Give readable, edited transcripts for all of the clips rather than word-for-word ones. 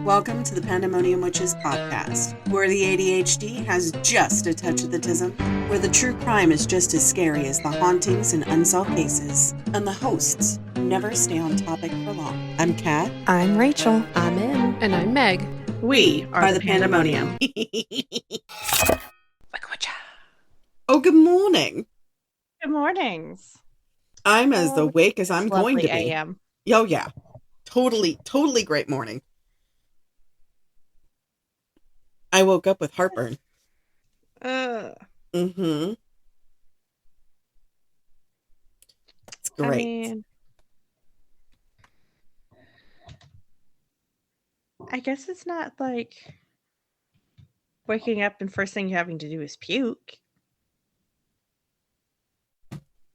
Welcome to the Pandemonium Witches podcast, where the ADHD has just a touch of the tism, where the true crime is just as scary as the hauntings and unsolved cases, and the hosts never stay on topic for long. I'm Kat. I'm Rachel. I'm In. And I'm Meg. We are the Pandemonium. Oh, good morning. Good mornings. I'm as awake as I'm going to be. AM. Oh, yeah. Totally great morning. I woke up with heartburn. Mm-hmm. It's great. I guess it's not like waking up and first thing you're having to do is puke.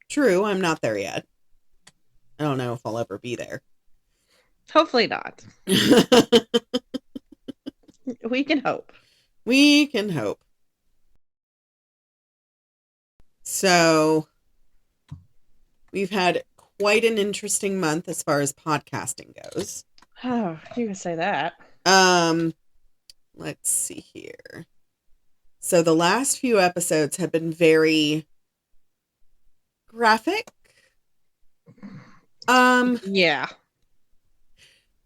True, I'm not there yet. I don't know if I'll ever be there. Hopefully not. We can hope. We can hope. So, we've had quite an interesting month as far as podcasting goes. Oh, you can say that. Let's see here. So, the last few episodes have been very graphic. Yeah.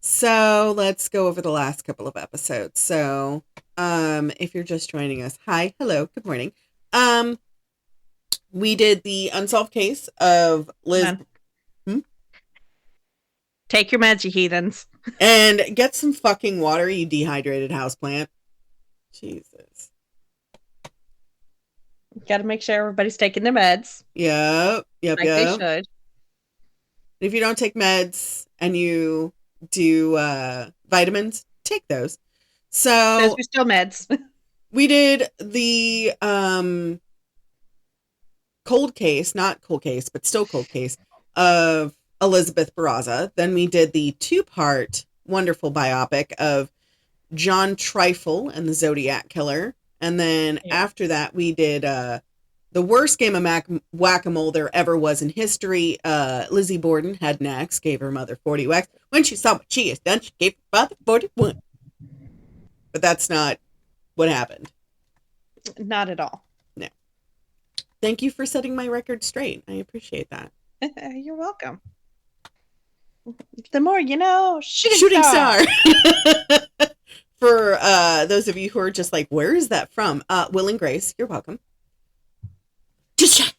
So let's go over the last couple of episodes. So, if you're just joining us, hi, hello, good morning. We did the unsolved case of Liz. Take your meds, you heathens. And get some fucking water, you dehydrated houseplant. Jesus. Got to make sure everybody's taking their meds. Yep. They should. If you don't take meds and you do vitamins, take those. So those are still meds. We did the cold case, not cold case, but still cold case of Elizabeth Barraza. Then we did the 2-part wonderful biopic of John Trifle and the Zodiac Killer. And then after that, we did the worst game of whack-a-mole there ever was in history. Lizzie Borden had an axe, gave her mother 40 whacks. When she saw what she has done, she gave her father 41. But that's not what happened. Not at all. No. Thank you for setting my record straight. I appreciate that. You're welcome. The more you know, shooting star. For those of you who are just like, where is that from? Will and Grace, you're welcome. Just check.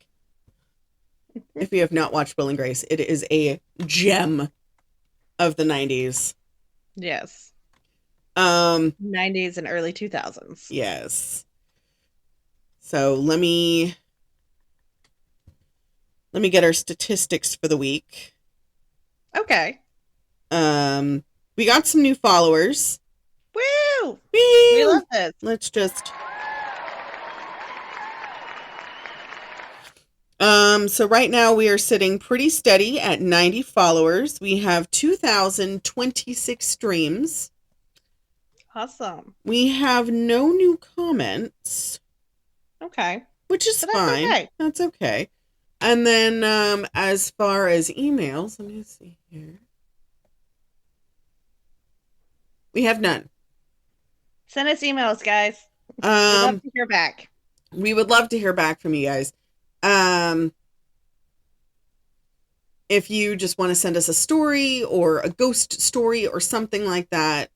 If you have not watched Will and Grace, it is a gem of the 90s. Yes. 90s and early 2000s. Yes. So let me get our statistics for the week. Okay. We got some new followers. Woo! Woo! We love this. Let's just so right now we are sitting pretty steady at 90 followers. We have 2,026 streams. Awesome. We have no new comments. Okay. Which is fine. Okay. That's okay. And then as far as emails, let me see here. We have none. Send us emails, guys. We'd love to hear back. We would love to hear back from you guys. If you just want to send us a story or a ghost story or something like that,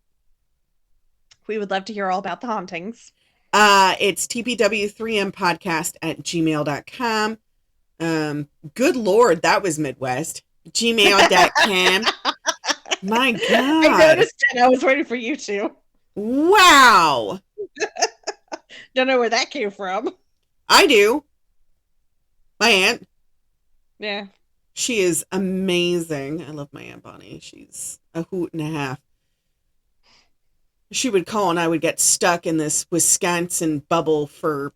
we would love to hear all about the hauntings. It's tpw3mpodcast@gmail.com. Good Lord, that was Midwest. gmail.com. My God. I noticed it. I was waiting for you to. Wow. Don't know where that came from. I do. My aunt. Yeah. She is amazing. I love my Aunt Bonnie. She's a hoot and a half. She would call and I would get stuck in this Wisconsin bubble for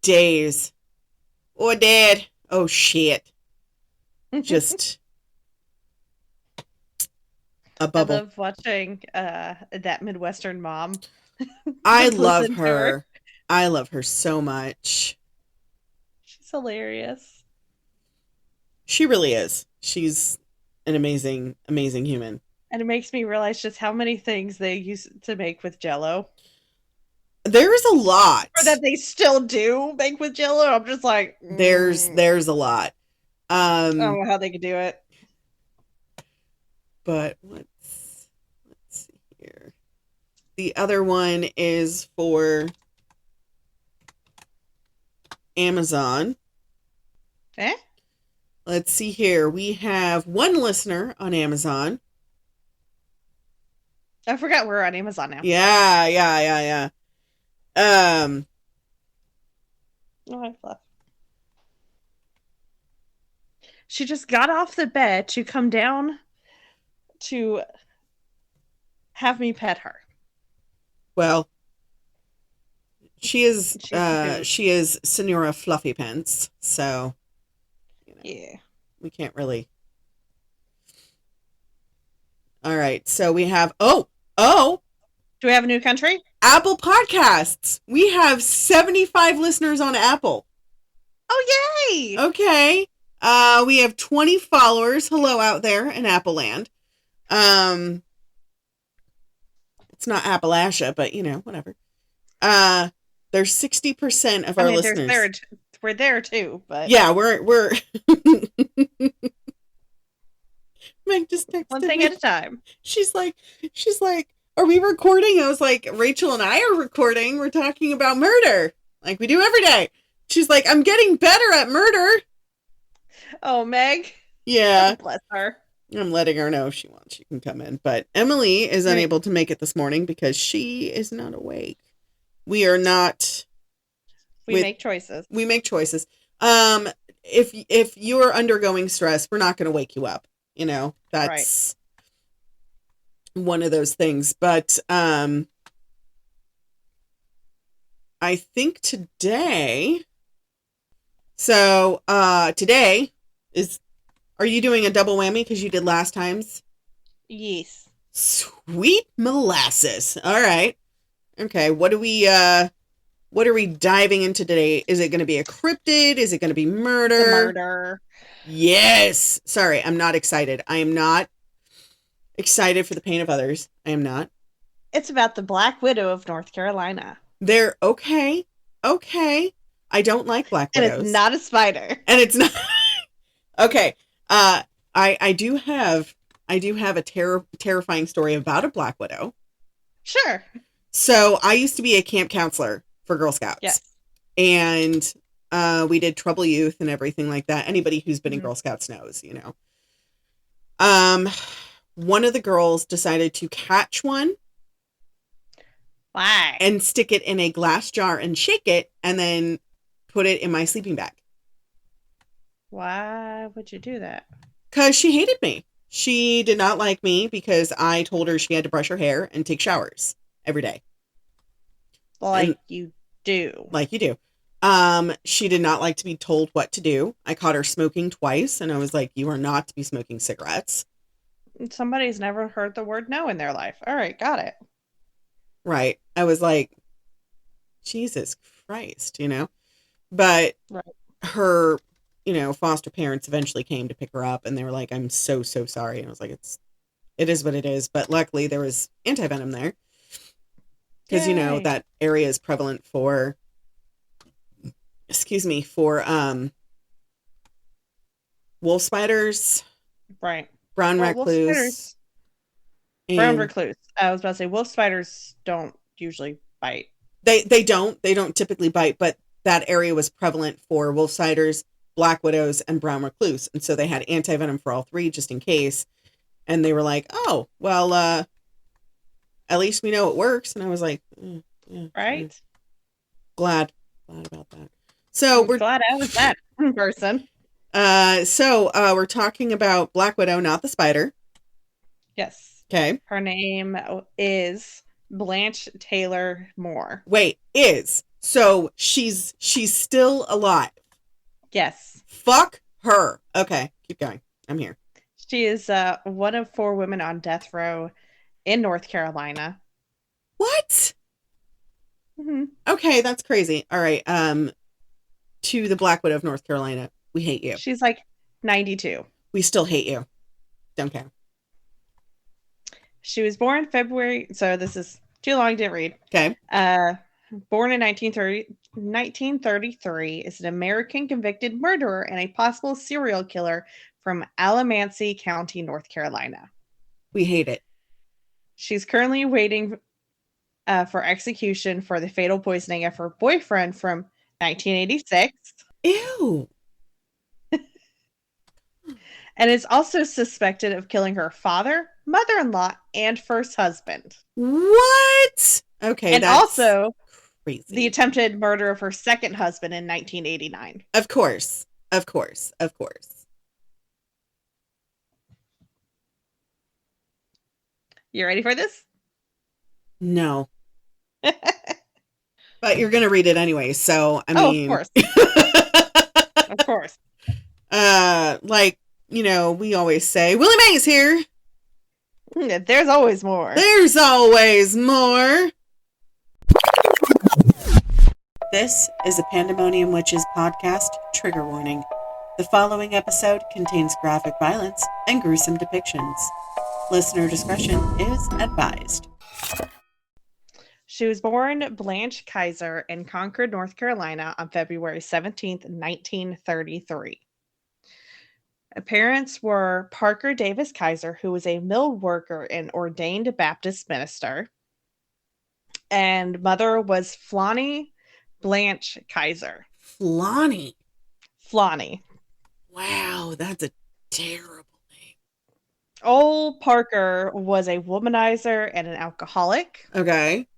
days. Oh, Dad. Oh, shit. Just a bubble. I love watching that Midwestern mom. I love her. I love her so much. She's hilarious. She really is. She's an amazing, amazing human. And it makes me realize just how many things they used to make with Jello. There's a lot. Or that they still do make with Jello. I'm just like, There's a lot. I don't know how they could do it. But let's see here. The other one is for Amazon. Eh? Let's see here. We have one listener on Amazon. I forgot we're on Amazon now. Yeah. Oh, I love. She just got off the bed to come down to have me pet her. Well, she is Senora Fluffy Pants, so yeah, we can't really. All right, so we have do we have a new country? Apple Podcasts. We have 75 listeners on Apple. Oh, yay! Okay. We have 20 followers. Hello out there in Apple land. It's not Appalachia, but whatever. There's 60% of our listeners. We're there too, but yeah, we're Meg just texted one thing me. at a time. She's like, are we recording? I was like, Rachel and I are recording. We're talking about murder, like we do every day. She's like, I'm getting better at murder. Oh, Meg. Yeah. Bless her. I'm letting her know if she wants. She can come in. But Emily is unable to make it this morning because she is not awake. We are not. We make choices. We make choices. If you're undergoing stress, we're not going to wake you up. That's one of those things. But I think today. So today is. Are you doing a double whammy because you did last time's? Yes. Sweet molasses. All right. Okay. What are we diving into today? Is it going to be a cryptid? Is it going to be murder? The murder. Yes. Sorry, I'm not excited. I am not excited for the pain of others. I am not. It's about the Black Widow of North Carolina. They're okay. Okay. I don't like Black Widows. And it's not a spider. And it's not. Okay. I do have a terrifying story about a Black Widow. Sure. So I used to be a camp counselor for Girl Scouts. Yes. And we did trouble youth and everything like that. Anybody who's been in Girl Scouts knows, one of the girls decided to catch one. Why? And stick it in a glass jar and shake it and then put it in my sleeping bag. Why would you do that? Because she hated me. She did not like me because I told her she had to brush her hair and take showers every day. Like you do. Like you do. She did not like to be told what to do. I caught her smoking twice and I was like, you are not to be smoking cigarettes. Somebody's never heard the word no in their life. All right, got it. Right. I was like, Jesus Christ, But her, foster parents eventually came to pick her up and they were like, I'm so sorry. And I was like, it is what it is. But luckily there was anti-venom there. Because, that area is prevalent for wolf spiders. Right. Brown recluse. Brown recluse. I was about to say wolf spiders don't usually bite. They don't typically bite, but that area was prevalent for wolf spiders, black widows, and brown recluse. And so they had anti-venom for all three just in case. And they were like, oh, well, at least we know it works. And I was like, yeah, right. Glad about that. So we're glad I was that person. So we're talking about Black Widow, not the spider. Yes. Okay. Her name is Blanche Taylor Moore. Wait, so she's still alive. Yes. Fuck her. Okay, keep going. I'm here. She is one of 4 women on death row in North Carolina. What? Mm-hmm. Okay, that's crazy. All right. To the Black Widow of North Carolina, we hate you. She's like 92. We still hate you. Don't care. She was born February. So this is too long, didn't read. Okay. Born in 1933, is an American convicted murderer and a possible serial killer from Alamance County, North Carolina. We hate it. She's currently waiting for execution for the fatal poisoning of her boyfriend from 1986. Ew. And is also suspected of killing her father, mother-in-law, and first husband. What? Okay, and that's also crazy. The attempted murder of her second husband in 1989. Of course. Of course. Of course. You ready for this? No. But you're going to read it anyway, so I mean. Of course. Of course. Like, you know, we always say, Willie Mae's here. There's always more. There's always more. This is a Pandemonium Witches podcast trigger warning. The following episode contains graphic violence and gruesome depictions. Listener discretion is advised. She was born Blanche Kaiser in Concord, North Carolina on February 17th, 1933. Her parents were Parker Davis Kaiser, who was a mill worker and ordained Baptist minister, and mother was Flonnie Blanche Kaiser. Flonnie. Wow, that's a terrible name. Old Parker was a womanizer and an alcoholic. Okay.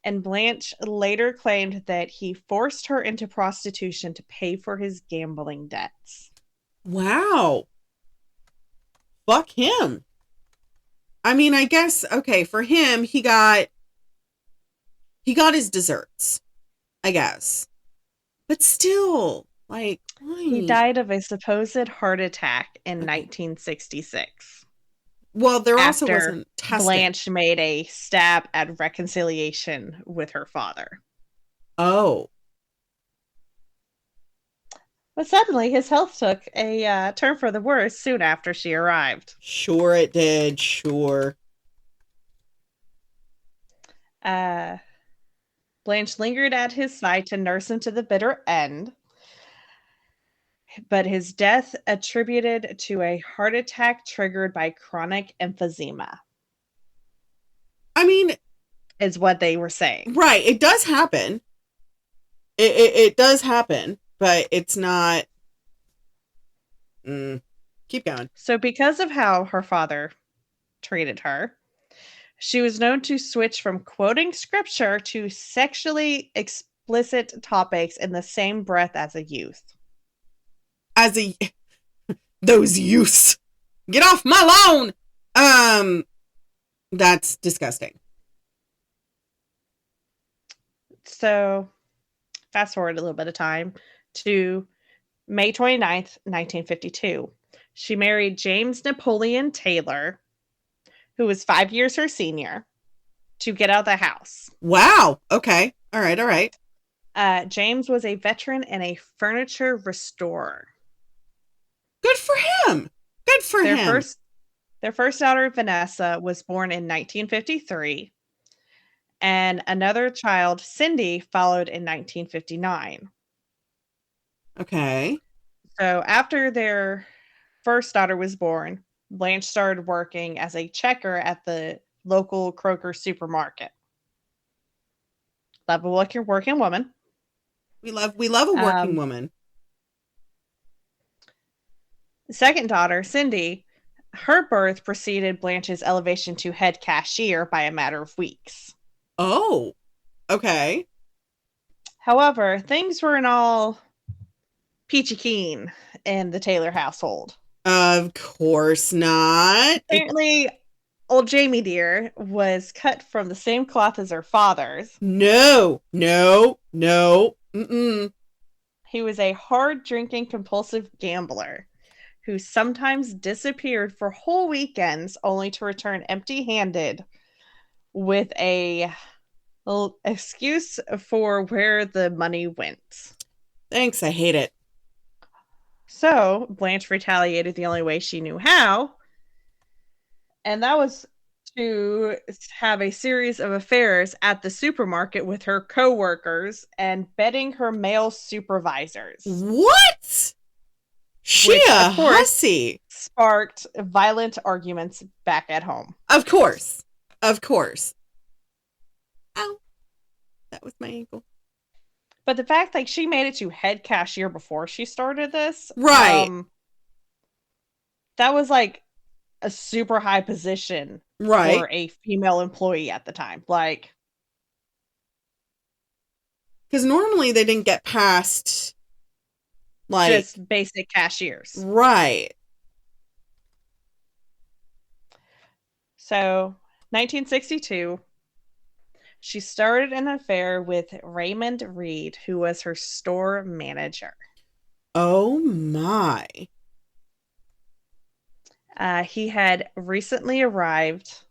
And Blanche later claimed that he forced her into prostitution to pay for his gambling debts. Wow. Fuck him. I mean, I guess, okay, for him, he got his desserts, I guess. But still, like, why? He died of a supposed heart attack in 1966. Well, there also wasn't testing. Blanche made a stab at reconciliation with her father. Oh. But suddenly, his health took a turn for the worse soon after she arrived. Sure it did, sure. Blanche lingered at his side to nurse him to the bitter end. But his death attributed to a heart attack triggered by chronic emphysema. I mean, is what they were saying. Right. It does happen. It does happen, but it's not. Keep going. So because of how her father treated her, she was known to switch from quoting scripture to sexually explicit topics in the same breath as a youth. Those youths, get off my lawn. That's disgusting. So fast forward a little bit of time to May 29th, 1952. She married James Napoleon Taylor, who was 5 years her senior, to get out of the house. Wow. Okay. All right. James was a veteran and a furniture restorer. Good for him. Their first daughter, Vanessa, was born in 1953, and another child, Cindy, followed in 1959. Okay. So after their first daughter was born, Blanche started working as a checker at the local Kroger supermarket. Love a working woman. We love a working woman. Second daughter, Cindy, her birth preceded Blanche's elevation to head cashier by a matter of weeks. Oh, okay. However, things weren't all peachy keen in the Taylor household. Of course not. Apparently, old Jamie dear was cut from the same cloth as her father's. No. He was a hard-drinking, compulsive gambler who sometimes disappeared for whole weekends only to return empty-handed with a little excuse for where the money went. Thanks, I hate it. So Blanche retaliated the only way she knew how, and that was to have a series of affairs at the supermarket with her coworkers and betting her male supervisors. What? She Which, a of course, hussy. sparked violent arguments back at home. Of course. Of course. Ow. That was my ankle. But the fact like she made it to head cashier before she started this, Right. That was like a super high position Right. for a female employee at the time. Like, because normally they didn't get past like just basic cashiers. Right. So, 1962, she started an affair with Raymond Reed, who was her store manager. Oh my. He had recently arrived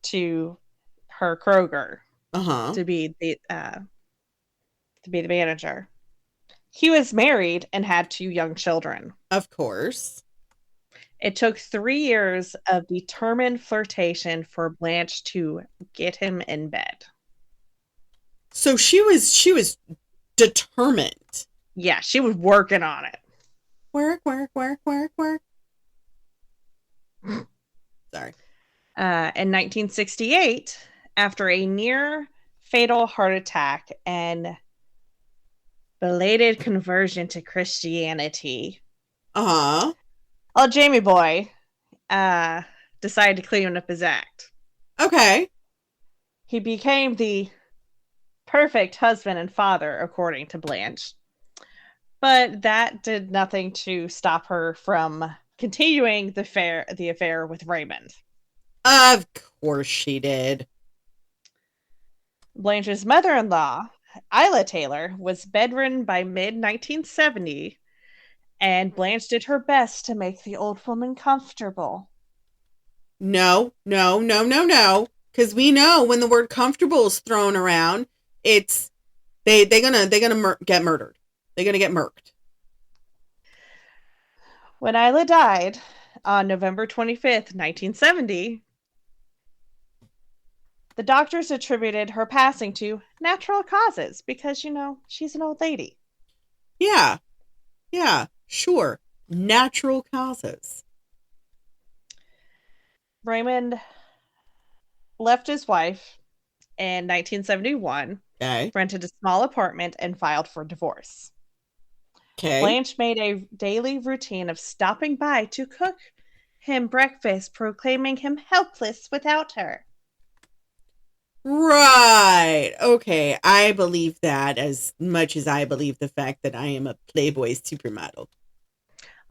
to her Kroger to be the manager. He was married and had 2 young children. Of course. It took 3 years of determined flirtation for Blanche to get him in bed. So she was determined. Yeah, she was working on it. Work. Sorry. In 1968, after a near fatal heart attack and belated conversion to Christianity, Jamie boy decided to clean up his act. Okay. He became the perfect husband and father, according to Blanche. But that did nothing to stop her from continuing the affair with Raymond. Of course she did. Blanche's mother-in-law, Isla Taylor, was bedridden by mid-1970, and Blanche did her best to make the old woman comfortable. No. Because we know when the word comfortable is thrown around, it's they're gonna get murdered. They're gonna get murked. When Isla died on November 25th, 1970, the doctors attributed her passing to natural causes because, she's an old lady. Yeah, sure. Natural causes. Raymond left his wife in 1971, rented a small apartment, and filed for divorce. Okay. Blanche made a daily routine of stopping by to cook him breakfast, proclaiming him helpless without her. Right. Okay. I believe that as much as I believe the fact that I am a Playboy supermodel.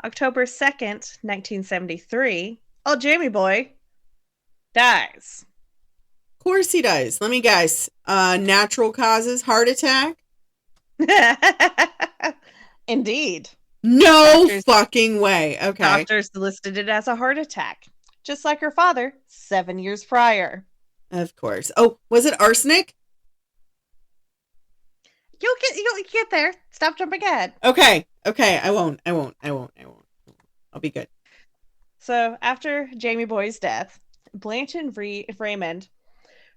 October 2nd, 1973, Jamie boy dies. Of course he does. Let me guess. Natural causes, heart attack? Indeed. No fucking way. Okay. Doctors listed it as a heart attack, just like her father 7 years prior. Of course. Oh, was it arsenic? You'll get there. Stop jumping ahead. Okay. I won't. I'll be good. So after Jamie Boy's death, Blanche and Raymond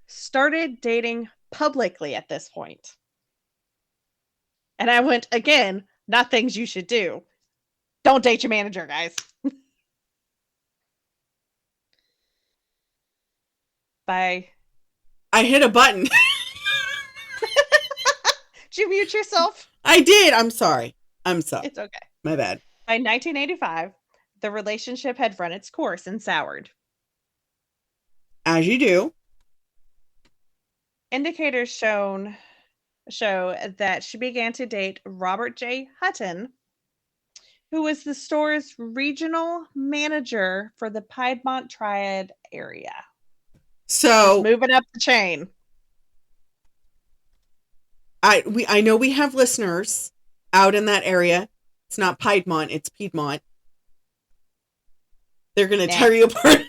started dating publicly at this point. And I went, again, not things you should do. Don't date your manager, guys. Bye. I hit a button. Did you mute yourself? I did. I'm sorry. It's okay. My bad. By 1985, the relationship had run its course and soured. As you do. Indicators show that she began to date Robert J. Hutton, who was the store's regional manager for the Piedmont Triad area. So just moving up the chain. I know we have listeners out in that area. It's not Piedmont, it's Piedmont. They're going to tear you apart.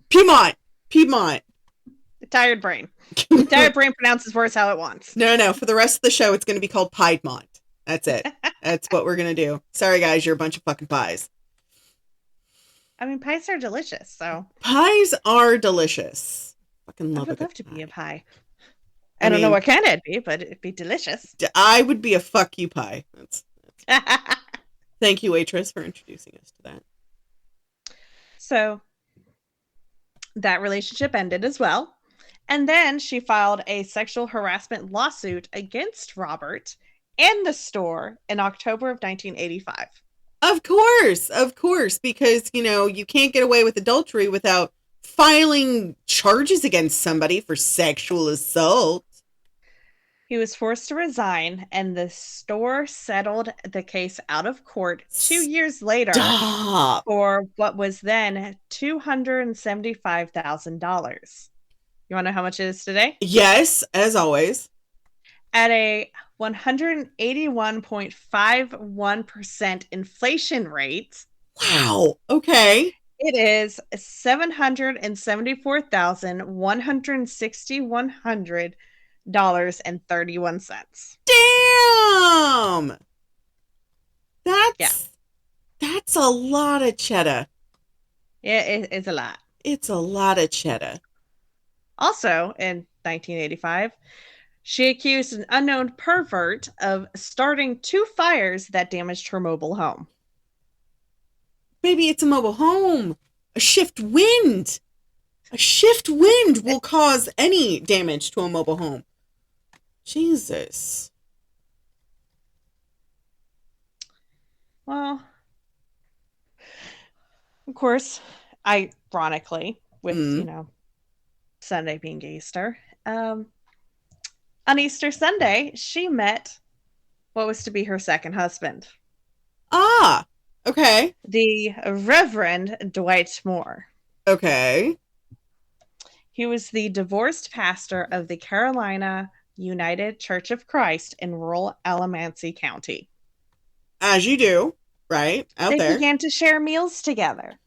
Piedmont. Tired brain pronounces words how it wants. No. For the rest of the show, it's going to be called Piedmont. That's it. That's what we're going to do. Sorry, guys. You're a bunch of fucking pies. I mean, pies are delicious, so Pies are delicious. Fucking I love a would good love to be a pie. pie. I I don't know mean, what kind it'd be, but it'd be delicious. I would be a fuck you pie. That's me. Thank you, waitress, for introducing us to that. So that relationship ended as well. And then she filed a sexual harassment lawsuit against Robert and the store in October of 1985. Of course, because you can't get away with adultery without filing charges against somebody for sexual assault. He was forced to resign, and the store settled the case out of court 2 years later Stop. for what was then $275,000. You want to know how much it is today? Yes, as always. At a 181.51% inflation rate, Wow. Okay. it is $774,161.31. Damn. Yeah, That's a lot of cheddar. it's a lot. It's a lot of cheddar. Also, in 1985, she accused an unknown pervert of starting two fires that damaged her mobile home. Baby, it's a mobile home. A shift wind. A shift wind will cause any damage to a mobile home. Jesus. Well, of course, ironically, with, Mm. Sunday being Easter, on Easter Sunday, she met what was to be her second husband, Ah. Okay. the Reverend Dwight Moore. Okay. He was the divorced pastor of the Carolina United Church of Christ in rural Alamance County. As you do, right? Out They there. began to share meals together.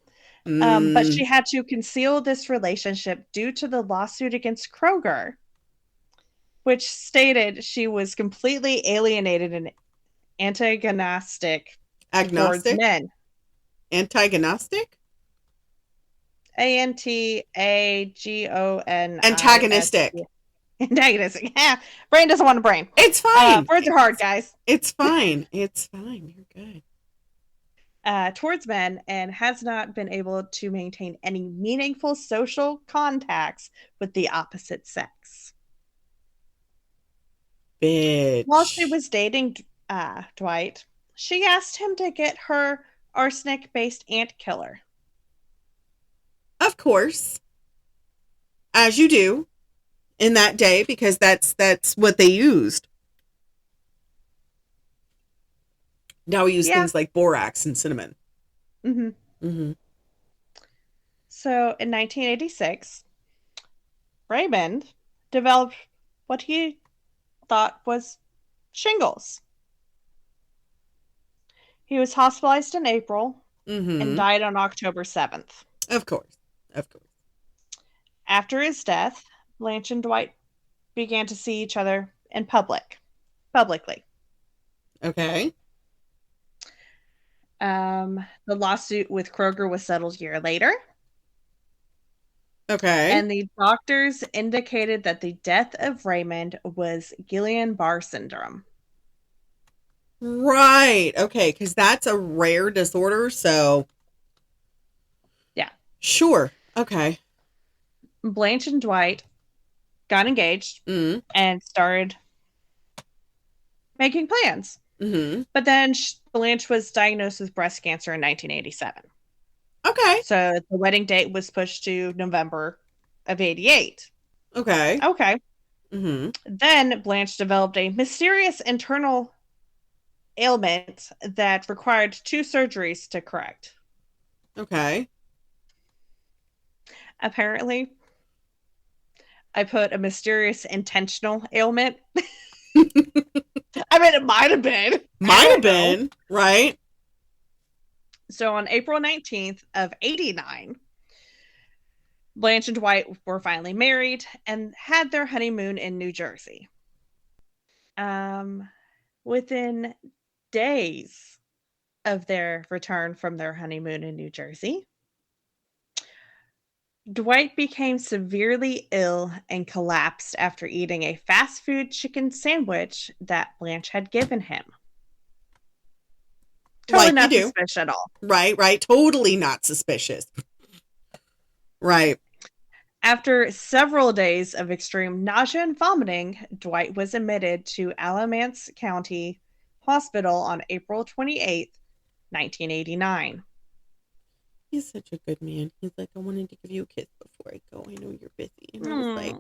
But Mm. she had to conceal this relationship due to the lawsuit against Kroger, which stated she was completely alienated and antagonistic towards Agnostic? men. Antagonistic? Antagonistic. Antagonistic. Antagonistic. Yeah. Brain doesn't want a brain. It's fine. Words are hard, guys. It's fine. It's fine. You're good. Towards men and has not been able to maintain any meaningful social contacts with the opposite sex. While she Bitch. was dating Dwight, she asked him to get her arsenic based ant killer. Of course. As you do in that day, because that's what they used. Now we use Yeah. things like borax and cinnamon. Mm-hmm. Mm-hmm. So in 1986, Raymond developed what he thought was shingles. He was hospitalized in April and Mm-hmm. died on October 7th. Of course. Of course. After his death, Blanche and Dwight began to see each other in publicly. Okay. The lawsuit with Kroger was settled a year later, Okay. and the doctors indicated that the death of Raymond was Guillain-Barré syndrome. Right. Okay. Because that's a rare disorder. So, Yeah. sure. Okay. Blanche and Dwight got engaged Mm. and started making plans. Mm-hmm. But then Blanche was diagnosed with breast cancer in 1987. Okay. So the wedding date was pushed to November of 88. Okay. Okay. Mm-hmm. Then Blanche developed a mysterious internal ailment that required 2 surgeries to correct. Okay. Apparently, I put a mysterious intentional ailment. I mean, it might have been. Might have been. Right. So on April 19th of 89, Blanche and Dwight were finally married and had their honeymoon in New Jersey. Within days of their return from their honeymoon in New Jersey, Dwight became severely ill and collapsed after eating a fast food chicken sandwich that Blanche had given him. Totally Like you not do. suspicious at all. Right, right. Totally not suspicious. Right. After several days of extreme nausea and vomiting, Dwight was admitted to Alamance County Hospital on April 28th, 1989. He's such a good man. He's like, I wanted to give you a kiss before I go. I know you're busy. And I was like,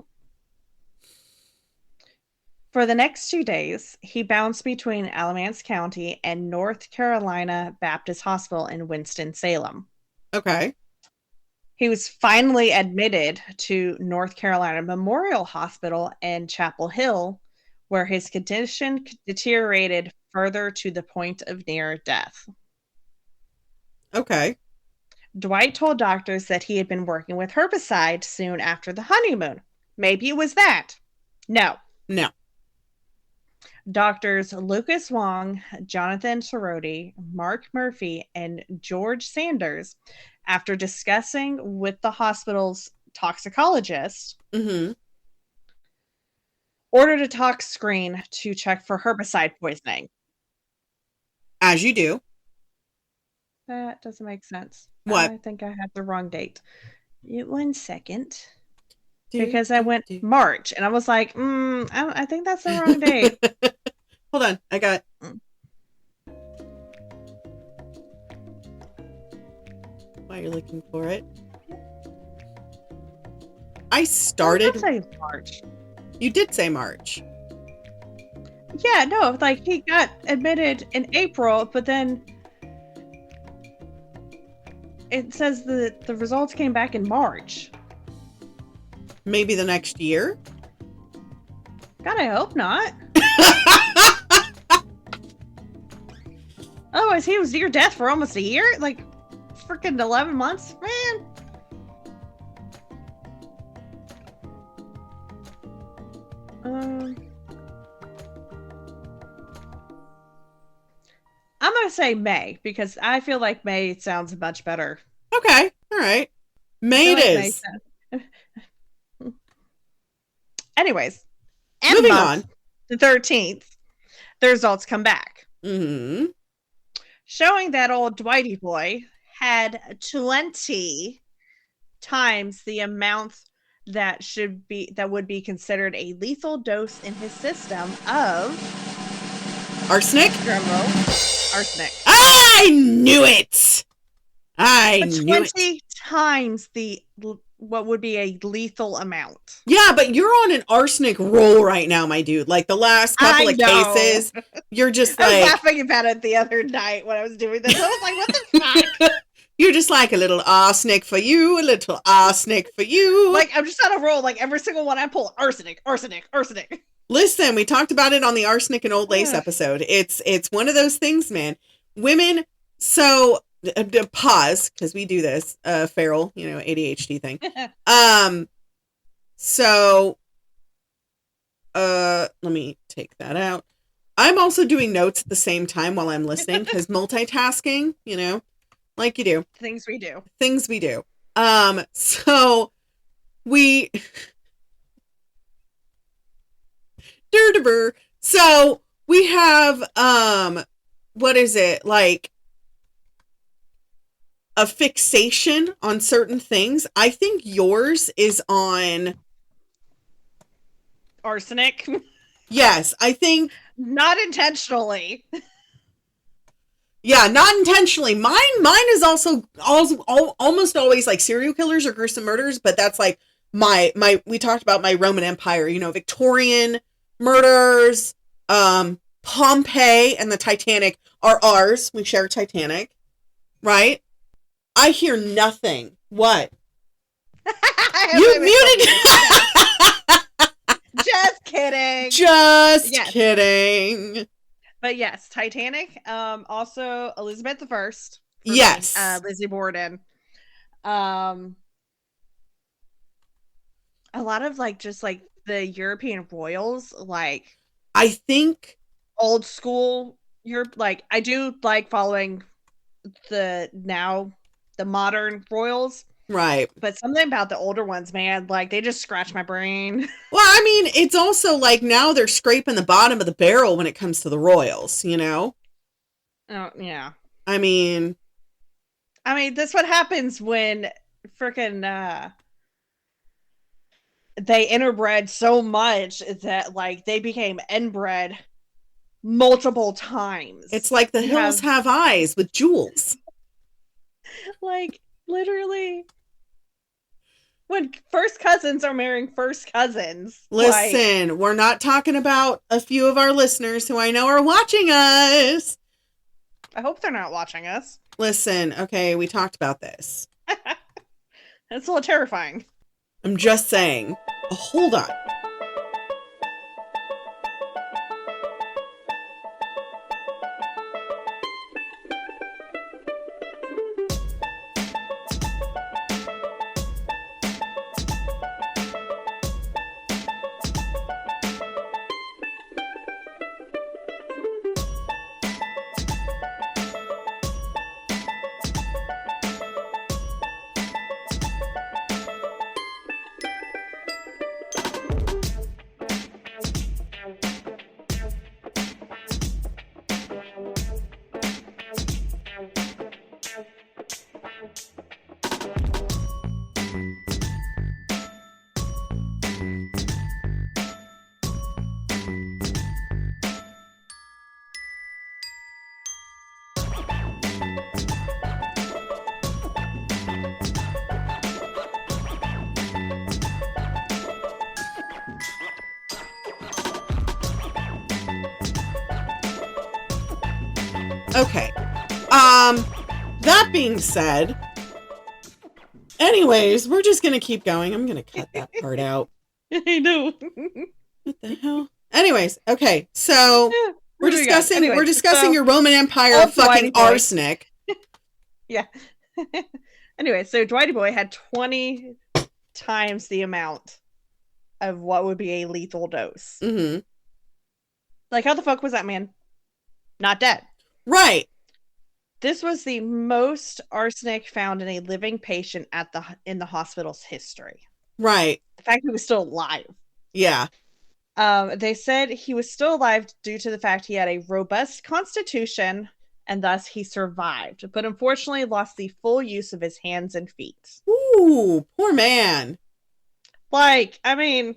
For the next 2 days, he bounced between Alamance County and North Carolina Baptist Hospital in Winston-Salem. okay. He was finally admitted to North Carolina Memorial Hospital in Chapel Hill, where his condition deteriorated further to the point of near death. Okay. Dwight told doctors that he had been working with herbicide soon after the honeymoon. Maybe it was that. No. No. Doctors Lucas Wong, Jonathan Soroti, Mark Murphy, and George Sanders, after discussing with the hospital's toxicologist, ordered a tox screen to check for herbicide poisoning. As you do. That doesn't make sense. What? I think I had the wrong date. 1 second. Because I went March, and I was like, I think that's the wrong date. Hold on. I got... While you're looking for it. I started... I did say March. You did say March. Yeah, no, like, he got admitted in April, but then it says the results came back in March. Maybe the next year? God, I hope not. Otherwise, he was near death for almost a year? Like, freaking 11 months? Man. I'm going to say May, because I feel like May sounds much better. Okay, all right. May it is. Anyways, moving on. The 13th, the results come back. Showing that old Dwighty boy had 20 times the amount that would be considered a lethal dose in his system of arsenic. Arsenic. I knew it. I knew it. 20 times what would be a lethal amount. Yeah, but you're on an arsenic roll right now, my dude. Like the last couple of cases, you're just like... I was laughing about it the other night when I was doing this. I was like, what the fuck? You're just like a little arsenic for you, a little arsenic for you. Like, I'm just on a roll. Like, every single one I pull, arsenic. Listen, we talked about it on the Arsenic and Old Lace episode. It's one of those things, man. Women, so... pause, because we do this feral, ADHD thing. So let me take that out. I'm also doing notes at the same time while I'm listening, because multitasking, like you do. Things we do. So we so we have what is it, like a fixation on certain things. I think yours is on arsenic. Yes, I think not intentionally. Yeah, not intentionally. Mine is also almost always like serial killers or gruesome murders, but that's like my we talked about my Roman Empire, Victorian murders, Pompeii and the Titanic are ours. We share Titanic, right? I hear nothing. What? You muted. Just kidding. Just kidding. But yes, Titanic. Also Elizabeth I. Yes. Lizzie Borden. A lot of just the European royals, I think old school Europe. I do like following the modern royals. Right. But something about the older ones, man, like they just scratch my brain. Well, I mean, it's also like now they're scraping the bottom of the barrel when it comes to the royals, you know? Oh, yeah. I mean, That's what happens when freaking they interbred so much that like they became inbred multiple it's times. like the You hills have have eyes with jewels. like literally when first cousins are marrying first cousins. Like, Listen, we're not talking about a few of our listeners who I know are watching us. I hope they're not watching us. Listen, okay, we talked about this. That's a little terrifying. I'm just saying. Oh, hold on. Okay. That being said, anyways, we're just gonna keep going. I'm gonna cut that part out. I know. What the hell? Anyways, okay, so we're Moving on. discussing Anyways, we're discussing so your Roman Empire old fucking Dwighty boy. arsenic. Yeah. Anyway, so Dwighty boy had 20 times the amount of what would be a lethal dose. Mm-hmm. Like, how the fuck was that man not dead? Right. This was the most arsenic found in a living patient in the hospital's history. Right. The fact he was still alive. Yeah. They said he was still alive due to the fact he had a robust constitution and thus he survived, but unfortunately lost the full use of his hands and feet. Ooh, poor man. Like, I mean,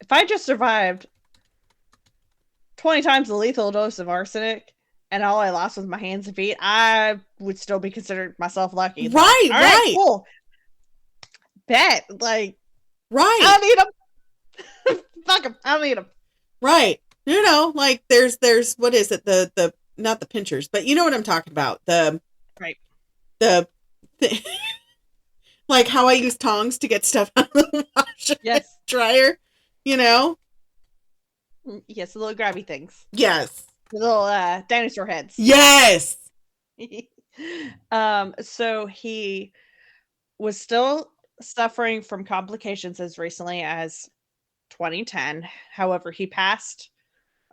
if I just survived 20 times the lethal dose of arsenic and all I lost was my hands and feet, I would still be considered myself lucky. Right, Like, all right, right. cool. Bet. Like, Right. I don't need him. Fuck him. I don't need him. Right. You know, like there's what is it? The not the pinchers, but you know what I'm talking about. Right. The like how I use tongs to get stuff out of the washer Yes. dryer, you know? Yes, the little grabby things. Yes. The little dinosaur heads. Yes. So he was still suffering from complications as recently as 2010. However, he passed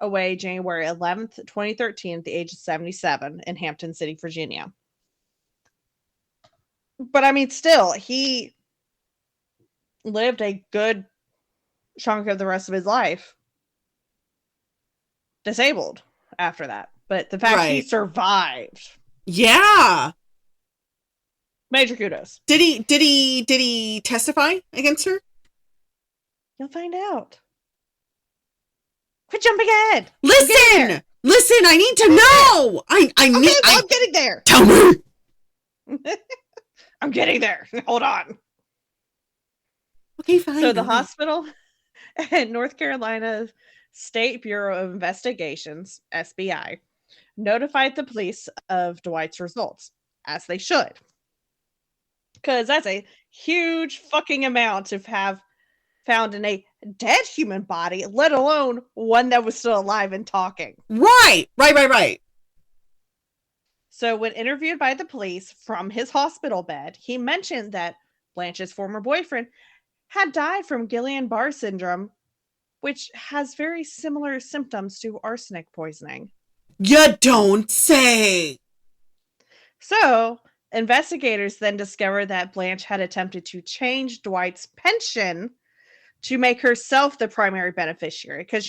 away January 11th, 2013 at the age of 77 in Hampton City, Virginia. But I mean, still, he lived a good chunk of the rest of his life disabled after that. But the fact he survived. Yeah. Major kudos. Did he testify against her? You'll find out. Quit jumping ahead. Listen, I need to know. I'm getting there. Tell me. I'm getting there. Hold on. Okay, fine. So the hospital and North Carolina State Bureau of Investigations, SBI, notified the police of Dwight's results, as they should. Because that's a huge fucking amount to have found in a dead human body, let alone one that was still alive and talking. Right. So when interviewed by the police from his hospital bed, he mentioned that Blanche's former boyfriend had died from Guillain-Barré syndrome, which has very similar symptoms to arsenic poisoning. You don't say. So Investigators then discovered that Blanche had attempted to change Dwight's pension to make herself the primary beneficiary. Because,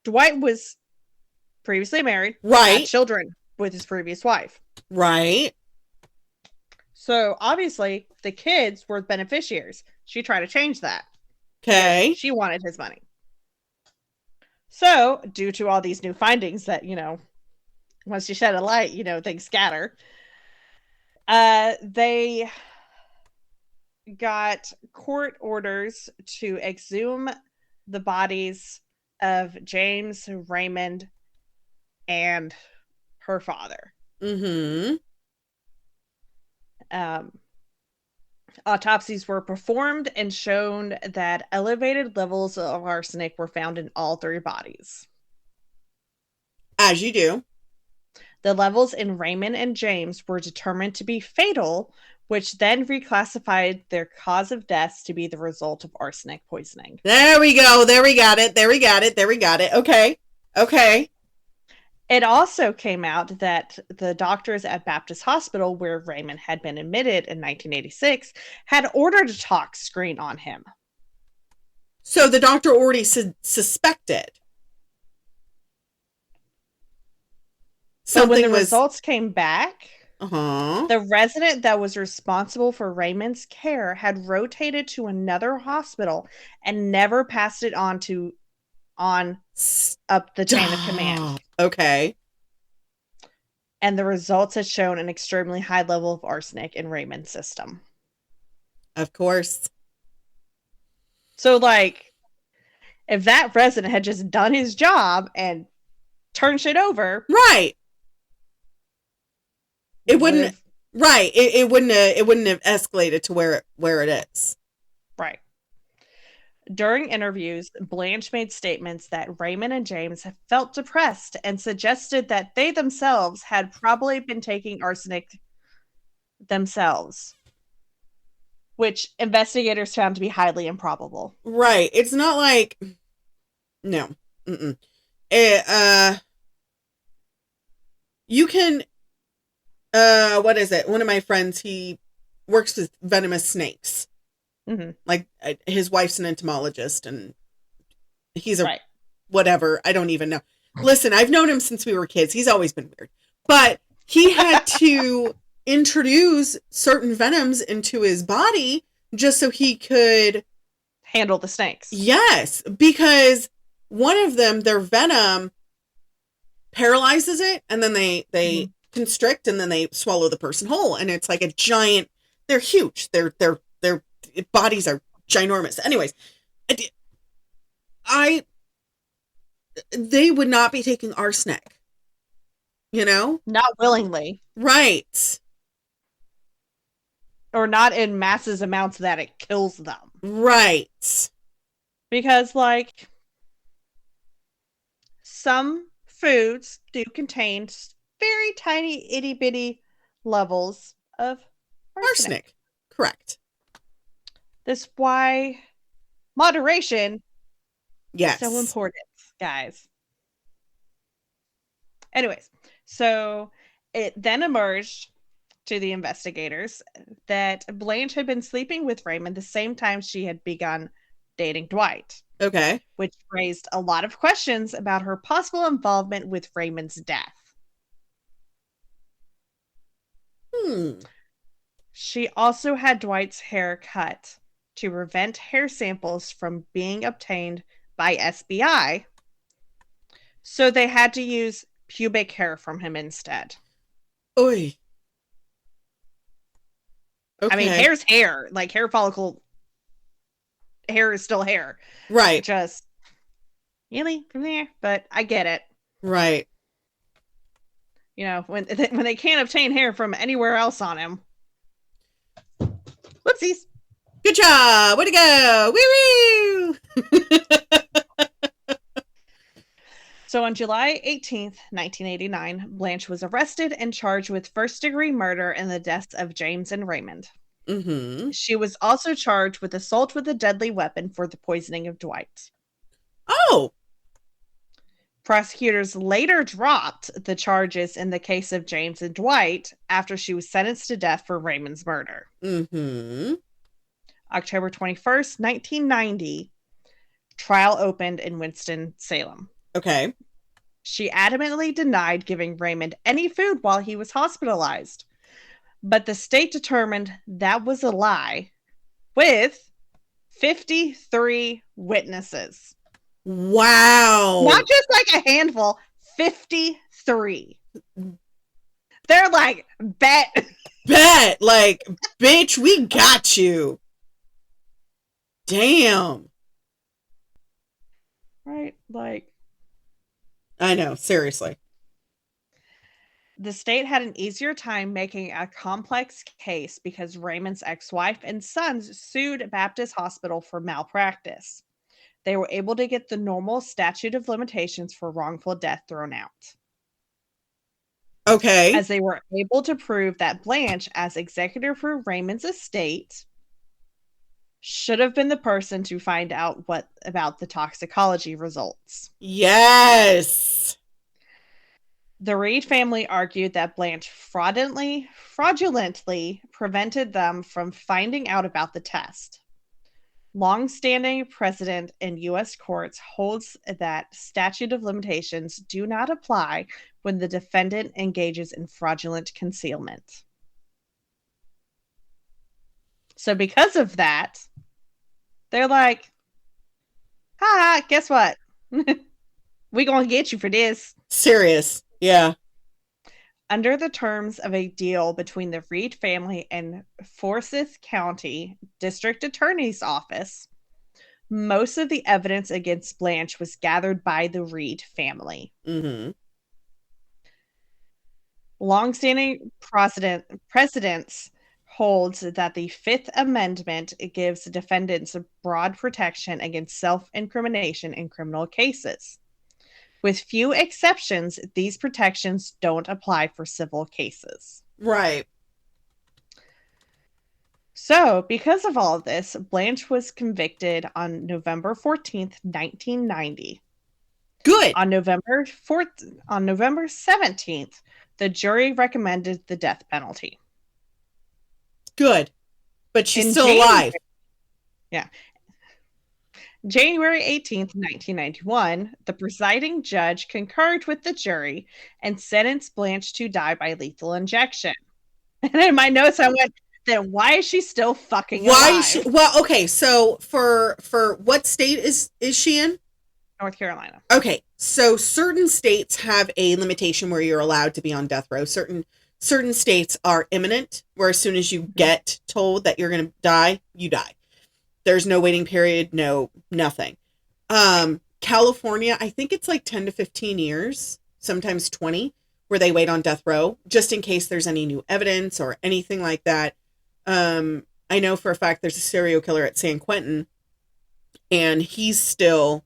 Dwight was previously married, had Right. children with his previous wife. Right. So obviously, the kids were beneficiaries. She tried to change that because Okay. she wanted his money. So, due to all these new findings that, once you shed a light, things scatter, they got court orders to exhume the bodies of James, Raymond, and her father. Mm-hmm. Autopsies were performed and shown that elevated levels of arsenic were found in all three bodies. As you do. The levels in Raymond and James were determined to be fatal, which then reclassified their cause of death to be the result of arsenic poisoning. There we go. There we got it. There we got it. There we got it. Okay. Okay. It also came out that the doctors at Baptist Hospital, where Raymond had been admitted in 1986, had ordered a tox screen on him. So the doctor already suspected. So when the results came back, uh-huh, the resident that was responsible for Raymond's care had rotated to another hospital and never passed it on up the chain of command. Okay. And the results had shown an extremely high level of arsenic in Raymond's system. Of course. So, if that resident had just done his job and turned shit over, right, it wouldn't. Right, it wouldn't have escalated to where it is. Right. During interviews, Blanche made statements that Raymond and James felt depressed and suggested that they themselves had probably been taking arsenic themselves, which investigators found to be highly improbable. Right. It's not like... No. Mm-mm. You can... what is it? One of my friends, he works with venomous snakes. Mm-hmm. Like, his wife's an entomologist, and he's a... Right. Whatever. I don't even know. Listen, I've known him since we were kids. He's always been weird. But he had to introduce certain venoms into his body just so he could... handle the snakes. Yes, because one of them, their venom paralyzes it, and then they constrict, and then they swallow the person whole, and it's like a giant... They're huge. Their bodies are ginormous. Anyways, they would not be taking arsenic, not willingly, right? Or not in massive amounts that it kills them, right? Because some foods do contain very tiny itty bitty levels of arsenic. Correct. That's why moderation is so important, guys. Anyways, so it then emerged to the investigators that Blanche had been sleeping with Raymond the same time she had begun dating Dwight. Okay. Which raised a lot of questions about her possible involvement with Raymond's death. She also had Dwight's hair cut to prevent hair samples from being obtained by SBI. So they had to use pubic hair from him instead. Oy. Okay. I mean, hair's hair. Hair follicle hair is still hair. Right. Just really from there, but I get it. Right. When they can't obtain hair from anywhere else on him. Whoopsies. Good job. Way to go. Woo-woo. So on July 18th, 1989, Blanche was arrested and charged with first-degree murder in the deaths of James and Raymond. Mm-hmm. She was also charged with assault with a deadly weapon for the poisoning of Dwight. Oh. Prosecutors later dropped the charges in the case of James and Dwight after she was sentenced to death for Raymond's murder. Mm-hmm. October 21st, 1990, trial opened in Winston-Salem. Okay. She adamantly denied giving Raymond any food while he was hospitalized, but the state determined that was a lie with 53 witnesses. Wow. Not just like a handful, 53. They're like, bet. Like, bitch, we got you. Damn. Right? Like, I know, seriously. the state had an easier time making a complex case because Raymond's ex-wife and sons sued Baptist Hospital for malpractice. They were able to get the normal statute of limitations for wrongful death thrown out, Okay. as they were able to prove that Blanche, as executor for Raymond's estate, should have been the person to find out what about the toxicology results. Yes. The Reed family argued that Blanche fraudulently prevented them from finding out about the test. Long-standing precedent in U.S. courts holds that statute of limitations do not apply when the defendant engages in fraudulent concealment. So because of that, they're like, ha, guess what? We gonna get you for this. Serious. Yeah. Under the terms of a deal between the Reed family and Forsyth County District Attorney's Office, most of the evidence against Blanche was gathered by the Reed family. Mm-hmm. Longstanding precedents holds that the Fifth Amendment gives defendants broad protection against self-incrimination in criminal cases. With few exceptions, these protections don't apply for civil cases. Right. So, because of all of this, Blanche was convicted on November 14th, 1990. Good. On November 17th, the jury recommended the death penalty. Good. But she's still January, alive. Yeah. January 18th, 1991, the presiding judge concurred with the jury and sentenced Blanche to die by lethal injection. And in my notes, I went, then why is she still fucking alive? Why is she? Well, okay. So for what state is she in? North Carolina. Okay. So certain states have a limitation where you're allowed to be on death row. Certain states are imminent, where as soon as you get told that you're going to die, you die. There's no waiting period, no nothing. California, I think it's like 10 to 15 years, sometimes 20, where they wait on death row, just in case there's any new evidence or anything like that. I know for a fact there's a serial killer at San Quentin, and he's still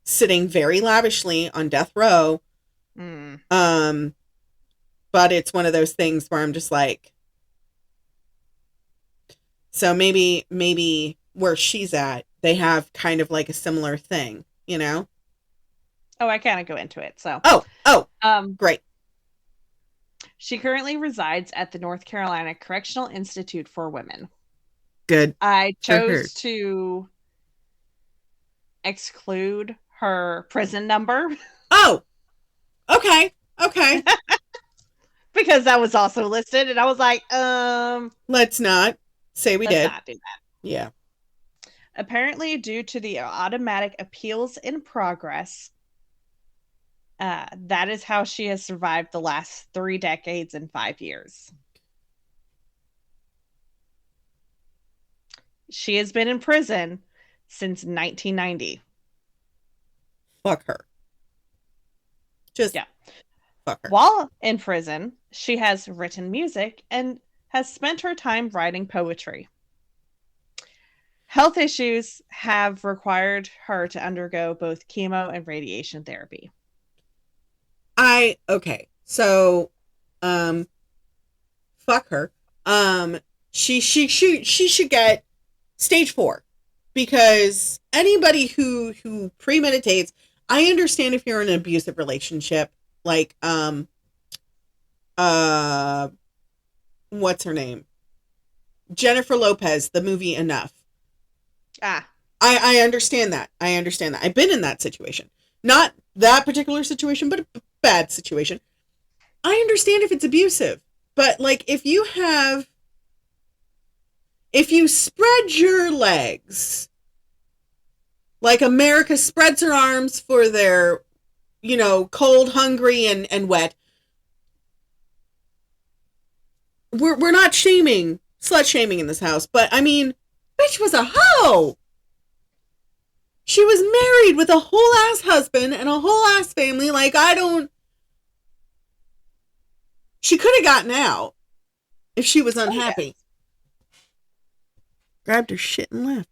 sitting very lavishly on death row. But it's one of those things where I'm just like, so maybe where she's at, they have kind of like a similar thing, you know? Oh, I kind of go into it. So, great. She currently resides at the North Carolina Correctional Institute for Women. Good. I chose to exclude her prison number. Oh, okay. Because that was also listed, and I was like, let's not say we did. Let's not do that. Yeah. Apparently, due to the automatic appeals in progress, that is how she has survived the last 3 decades and 5 years. She has been in prison since 1990. Fuck her. Fuck her. While in prison, she has written music and has spent her time writing poetry. Health issues have required her to undergo both chemo and radiation therapy. So, fuck her. She should get stage 4, because anybody who premeditates, I understand if you're in an abusive relationship, like, uh, what's her name? Jennifer Lopez, the movie Enough. Ah, I understand that. I understand that. I've been in that situation. Not that particular situation, but a bad situation. I understand if it's abusive. But, like, if you spread your legs, like America spreads her arms for their, cold, hungry, and wet, we're not slut shaming in this house, but I mean, bitch was a hoe. She was married with a whole ass husband and a whole ass family. Like, she could have gotten out if she was unhappy. yes. Grabbed her shit and left.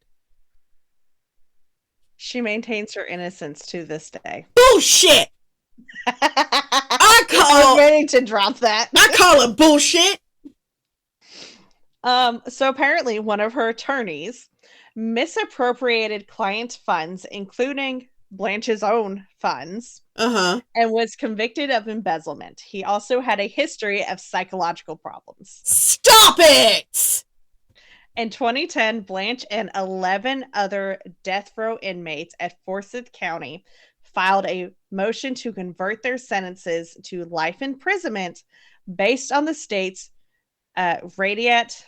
She maintains her innocence to this day. Bullshit! I was waiting to drop that. I call it bullshit. So apparently one of her attorneys misappropriated client funds, including Blanche's own funds, and was convicted of embezzlement. He also had a history of psychological problems. Stop it! In 2010, Blanche and 11 other death row inmates at Forsyth County filed a motion to convert their sentences to life imprisonment based on the state's Radiate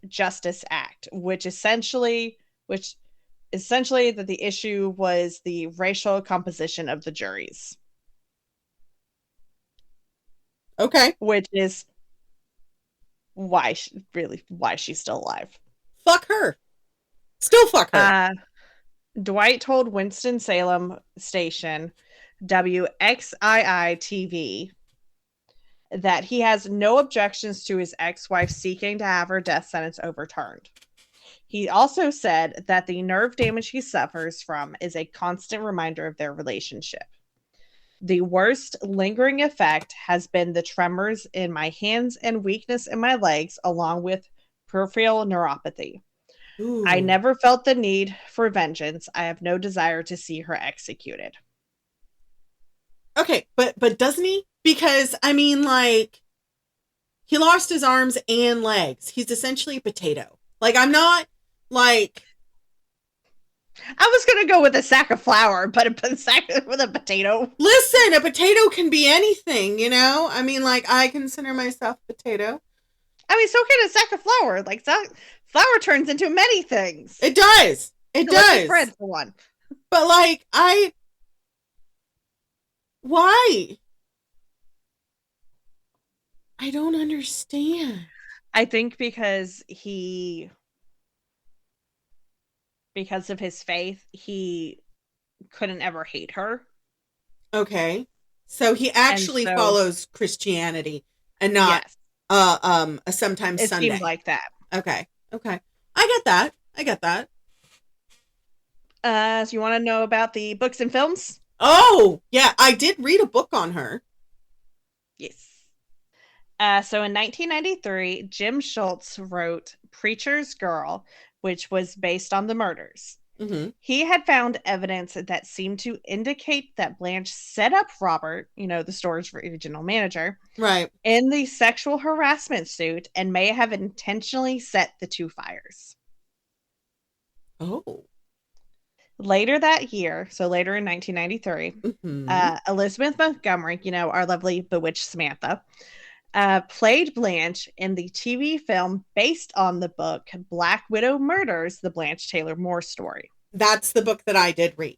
Justice Act, which essentially that the issue was the racial composition of the juries. Okay. Which is why she's still alive. Fuck her. Still fuck her. Dwight told Winston-Salem station WXII-TV that he has no objections to his ex-wife seeking to have her death sentence overturned. He also said that the nerve damage he suffers from is a constant reminder of their relationship. The worst lingering effect has been the tremors in my hands and weakness in my legs, along with peripheral neuropathy. Ooh. I never felt the need for vengeance. I have no desire to see her executed. Okay, but doesn't he? Because, I mean, like, he lost his arms and legs. He's essentially a potato. Like, I'm not, like... I was going to go with a sack of flour, but a sack with a potato. Listen, a potato can be anything, you know? I mean, like, I consider myself a potato. I mean, so can a sack of flour. Like, flour turns into many things. It does. It does. Bread for one. But, like, why? I don't understand. I think because of his faith, he couldn't ever hate her. Okay. So he actually follows Christianity and not a sometimes Sunday. It seemed like that. Okay. I get that. So you want to know about the books and films? Oh, yeah. I did read a book on her. Yes. So in 1993, Jim Schultz wrote Preacher's Girl, which was based on the murders. Mm-hmm. He had found evidence that seemed to indicate that Blanche set up Robert, the store's regional manager, right, in the sexual harassment suit and may have intentionally set the two fires. Oh. Later that year, so later in 1993, mm-hmm. Elizabeth Montgomery, our lovely bewitched Samantha, played Blanche in the TV film based on the book Black Widow Murders, the Blanche Taylor Moore story. That's the book that I did read.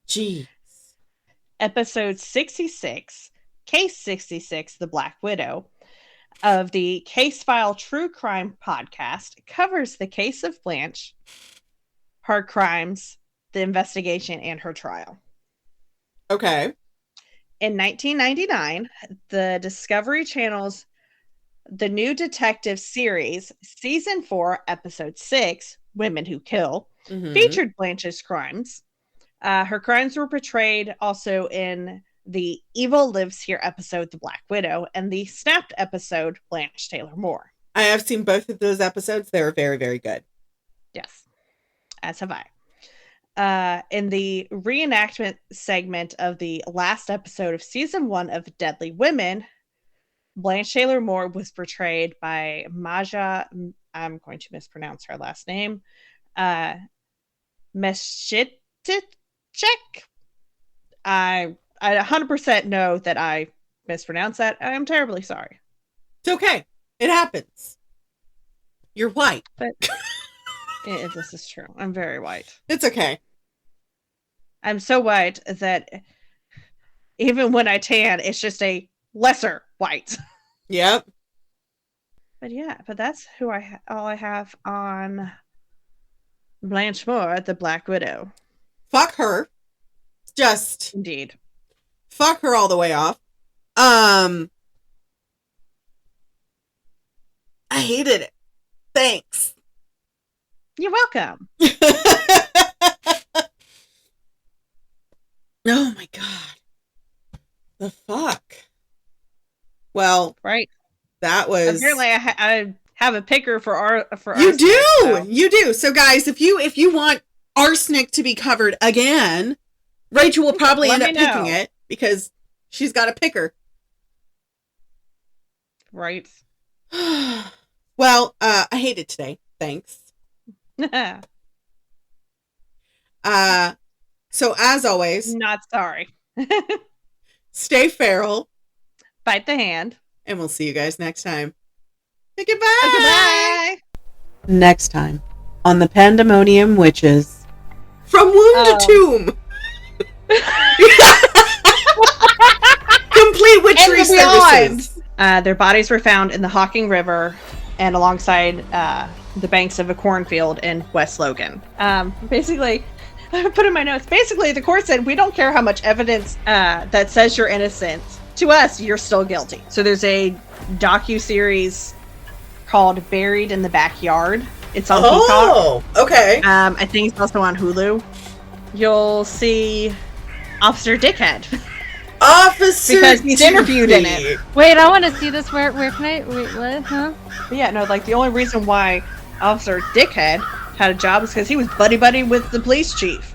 Jeez. Episode 66, Case 66, The Black Widow, of the Case File True Crime podcast covers the case of Blanche, her crimes, the investigation, and her trial. Okay. In 1999, the Discovery Channel's The New Detective series, Season 4, Episode 6, Women Who Kill, mm-hmm. featured Blanche's crimes. Her crimes were portrayed also in the Evil Lives Here episode, The Black Widow, and the Snapped episode, Blanche Taylor Moore. I have seen both of those episodes. They were very, very good. Yes, as have I. In the reenactment segment of the last episode of season 1 of Deadly Women, Blanche Taylor Moore was portrayed by Maja, I'm going to mispronounce her last name, Meshitic. I 100% know that I mispronounced that. I'm terribly sorry. It's okay. It happens. You're white. But this is true. I'm very white. It's okay. I'm so white that even when I tan, it's just a lesser white. Yep. But yeah, but that's who all I have on Blanche Moore, the Black Widow. Fuck her. Just indeed. Fuck her all the way off. I hated it. Thanks. You're welcome. Oh my god. The fuck. Well, right. That was apparently I have a picker for you Arsenic, do so. You do. So guys, if you want Arsenic to be covered again, Rachel will probably end up picking it because she's got a picker. Right. Well, I hate it today. Thanks. So as always, not sorry. Stay feral. Bite the hand. And we'll see you guys next time. Goodbye. Goodbye. Next time on the Pandemonium Witches. From womb to tomb. Complete witchery services. Their bodies were found in the Hocking River and alongside the banks of a cornfield in West Logan. Basically, I put in my notes, basically the court said, we don't care how much evidence that says you're innocent. To us, you're still guilty. So there's a docu-series called Buried in the Backyard. It's on Peacock. Oh, okay. I think it's also on Hulu. You'll see Officer Dickhead. Because he's interviewed in it. Wait, I want to see this. Where can I? Wait, what? Huh? But yeah, no, like the only reason why Officer Dickhead had a job is because he was buddy-buddy with the police chief.